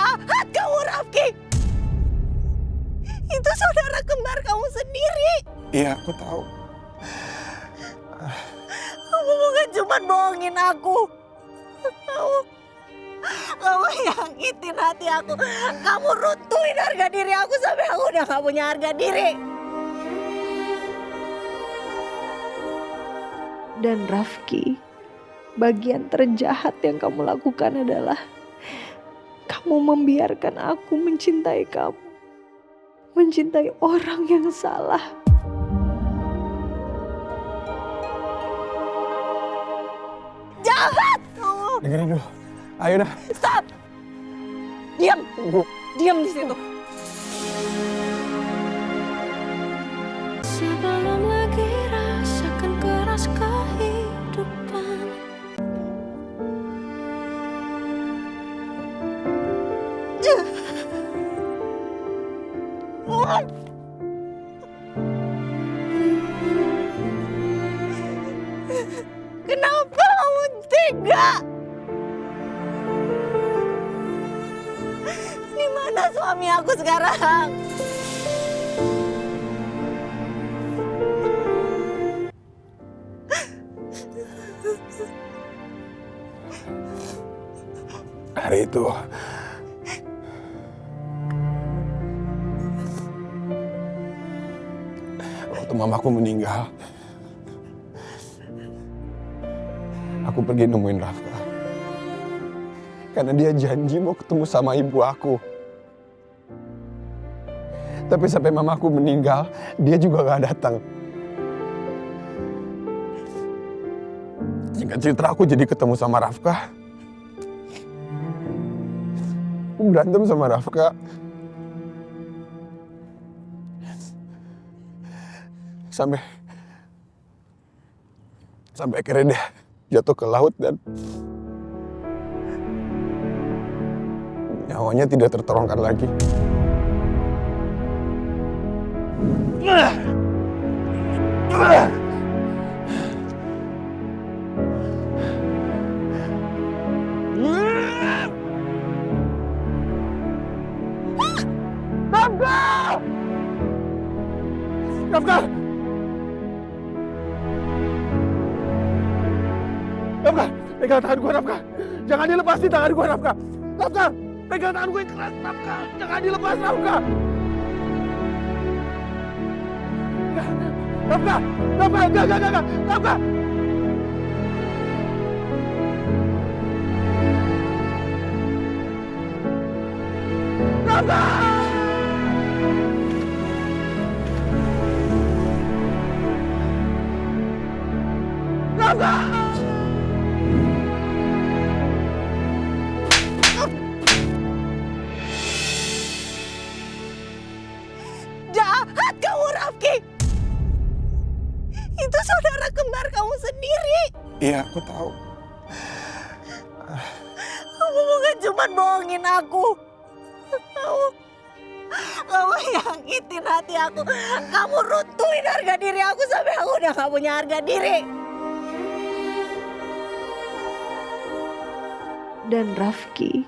Jahat kamu, Rafki! Itu saudara kembar kamu sendiri. Iya, aku tahu. Kamu bukan cuma bohongin aku. Kamu nyakitin hati aku. Kamu runtuhin harga diri aku sampai aku udah gak punya harga diri. Dan Rafki, bagian terjahat yang kamu lakukan adalah kamu membiarkan aku mencintai kamu. Mencintai orang yang salah. Jahat kamu. Dengerin dulu. Ayo dah. Stop. Diam. Tunggu. Diam di situ. Sebelum lagi rasakan keras kehidupan. Kenapa kamu tega? Di mana suami aku sekarang? Hari itu waktu mamaku meninggal, aku pergi nemuin Rafka. Karena dia janji mau ketemu sama ibu aku. Tapi sampai mamaku meninggal, dia juga gak datang. Singkat cerita, aku jadi ketemu sama Rafka. Aku berantem sama Rafka. Sampai akhirnya dia jatuh ke laut dan nyawanya tidak tertolongkan lagi. Rafka! Rafka! Pegang tangan gue, Rafka! Jangan dilepasin tangan gue, Rafka! Rafka! Pegang tangan gue yang keras, Rafka! Jangan dilepas, Rafka! Rafka! Rafka! Enggak! Rafka! Rafka! Rafka! Jahat kamu, Rafki! Itu saudara kembar kamu sendiri. Iya, aku tahu. Kamu bukan cuma bohongin aku. Kamu nyakitin hati aku. Kamu runtuhin harga diri aku sampai aku udah gak punya harga diri. Dan Rafki,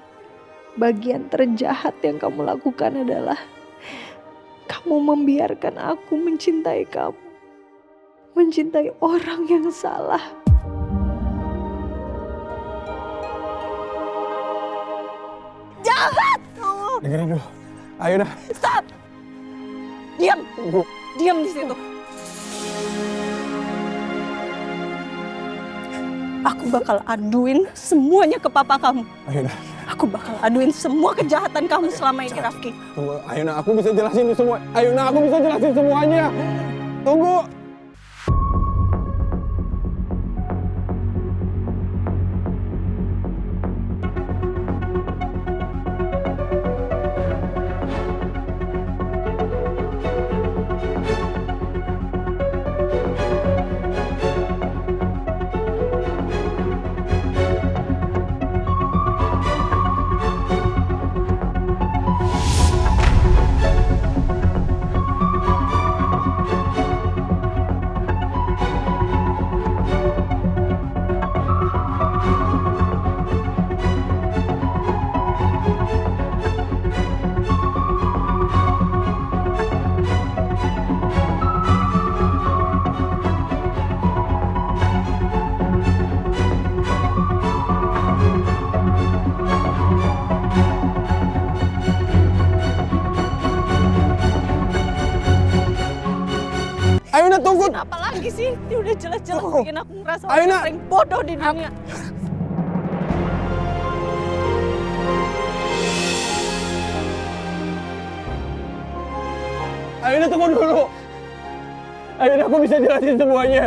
bagian terjahat yang kamu lakukan adalah kamu membiarkan aku mencintai kamu. Mencintai orang yang salah. Jahat kamu. Dengerin dulu. Ayo dah. Stop. Diam. Tunggu. Diam di situ. Aku bakal aduin semuanya ke papa kamu. Ayo dah. Aku bakal aduin semua kejahatan kamu selama ini, Rafki. Tunggu. Ayo nah, aku bisa jelasin ini semua. Ayo nah, aku bisa jelasin semuanya. Tunggu. jelas-jelas Cukup. bikin aku ngerasa Aina. orang paling bodoh di dunia. Aina tunggu dulu. Aina aku bisa jelasin semuanya.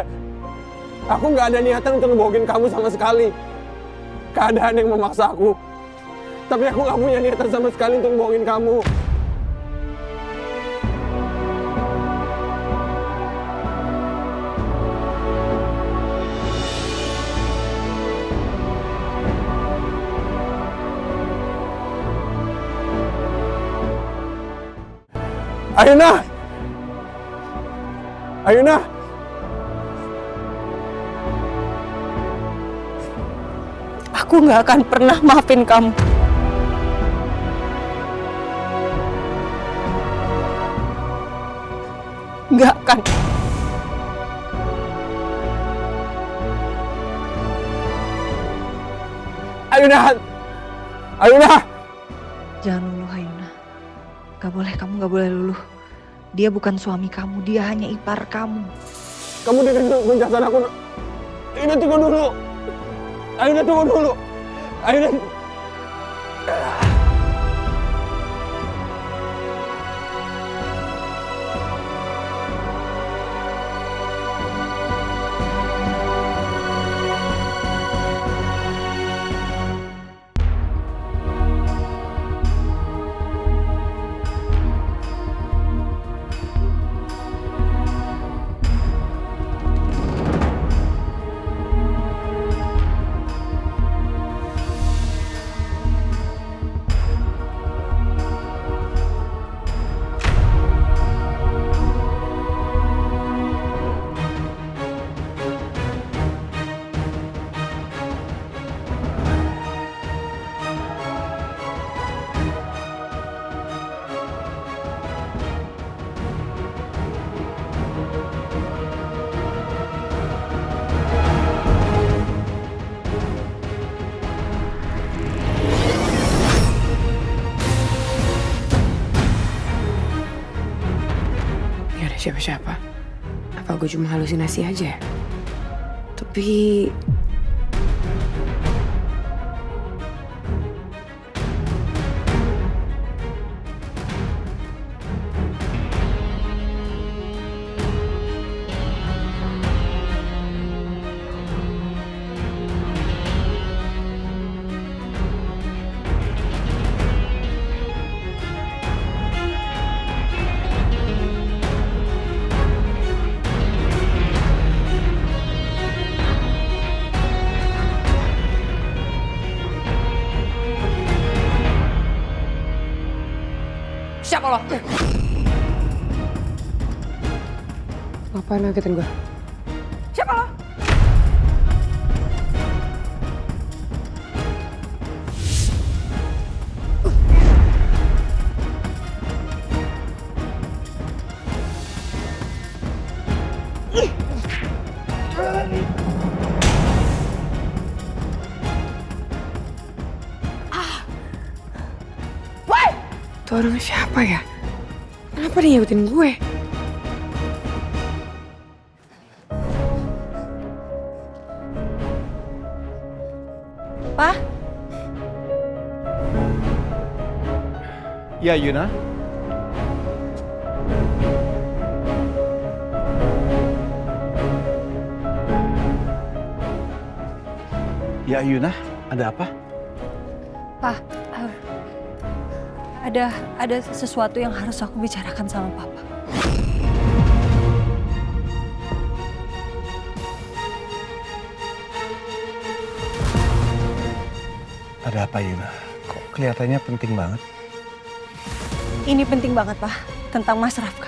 Aku nggak ada niatan untuk ngebohongin kamu sama sekali. Keadaan yang memaksa aku. Tapi aku nggak punya niatan sama sekali untuk ngebohongin kamu. Aina! Aina! Aku nggak akan pernah maafin kamu. Nggak akan. Aina! Aina! Jangan luluh Hayuna. Kamu gak boleh luluh. Dia bukan suami kamu, dia hanya ipar kamu. Kamu dengerin penjelasan aku. Aina tunggu dulu. Aina tunggu dulu. Aina. Gak ada siapa-siapa. Apa gue cuma halusinasi aja? Tapi siapa lo? Ngapain ngagetin gue? Siapa lo? Tuh orang siapa ya? Kenapa dia ngikutin gue? Pak, Ya Yuna. Ya Yuna, ada apa? Pak, ada sesuatu yang harus aku bicarakan sama Papa. Ada apa Yuna? Kok kelihatannya penting banget? Ini penting banget, Pak, tentang Mas Rafka.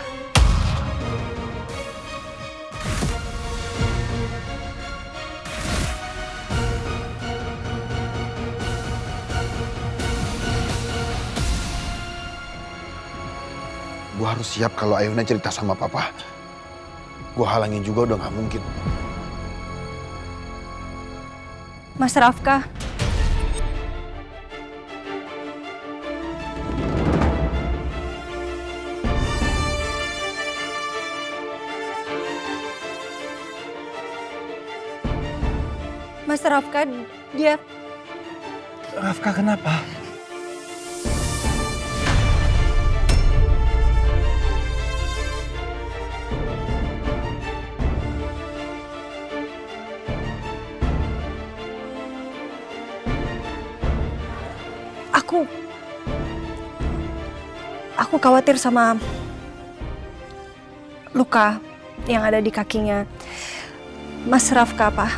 Gue harus siap kalau Ayuna cerita sama papa. Gue halangin juga udah gak mungkin. Mas Rafka, Rafka, dia Rafka kenapa? Aku khawatir sama luka yang ada di kakinya Mas Rafka, Pak.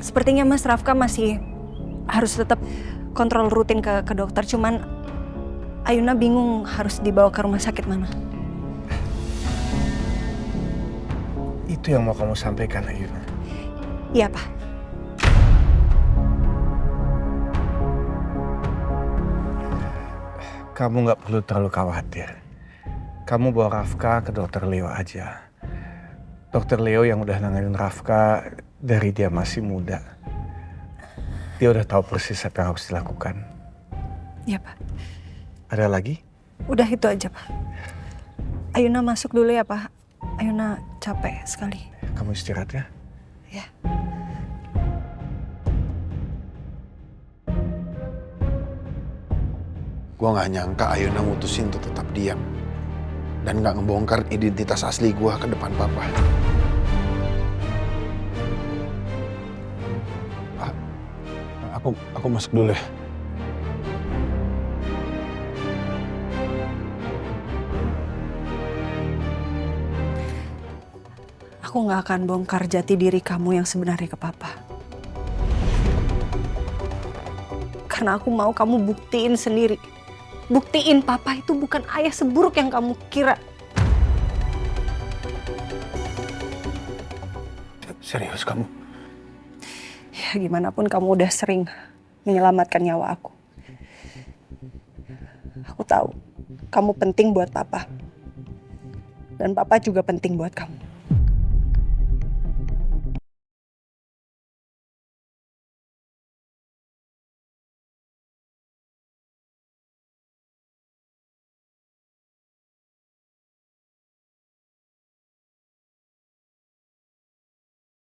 Sepertinya Mas Rafka masih harus tetap kontrol rutin ke dokter. Cuman Ayuna bingung harus dibawa ke rumah sakit mana. Itu yang mau kamu sampaikan, Ayuna? Iya, Pak. Kamu nggak perlu terlalu khawatir. Kamu bawa Rafka ke dokter Leo aja. Dokter Leo yang udah nanganin Rafka dari dia masih muda. Dia udah tahu persis apa yang harus dilakukan. Iya, Pak. Ada lagi? Udah itu aja, Pak. Ayuna masuk dulu ya, Pak. Ayuna capek sekali. Kamu istirahat ya. Ya. Gue gak nyangka Ayuna mutusin untuk tetap diam. Dan gak ngebongkar identitas asli gue ke depan papa. Aku masuk dulu ya. Aku gak akan bongkar jati diri kamu yang sebenarnya ke papa. Karena aku mau kamu buktiin sendiri. Buktiin papa itu bukan ayah seburuk yang kamu kira. Serius kamu? Ya gimana pun kamu udah sering menyelamatkan nyawa aku. Aku tahu kamu penting buat papa. Dan papa juga penting buat kamu.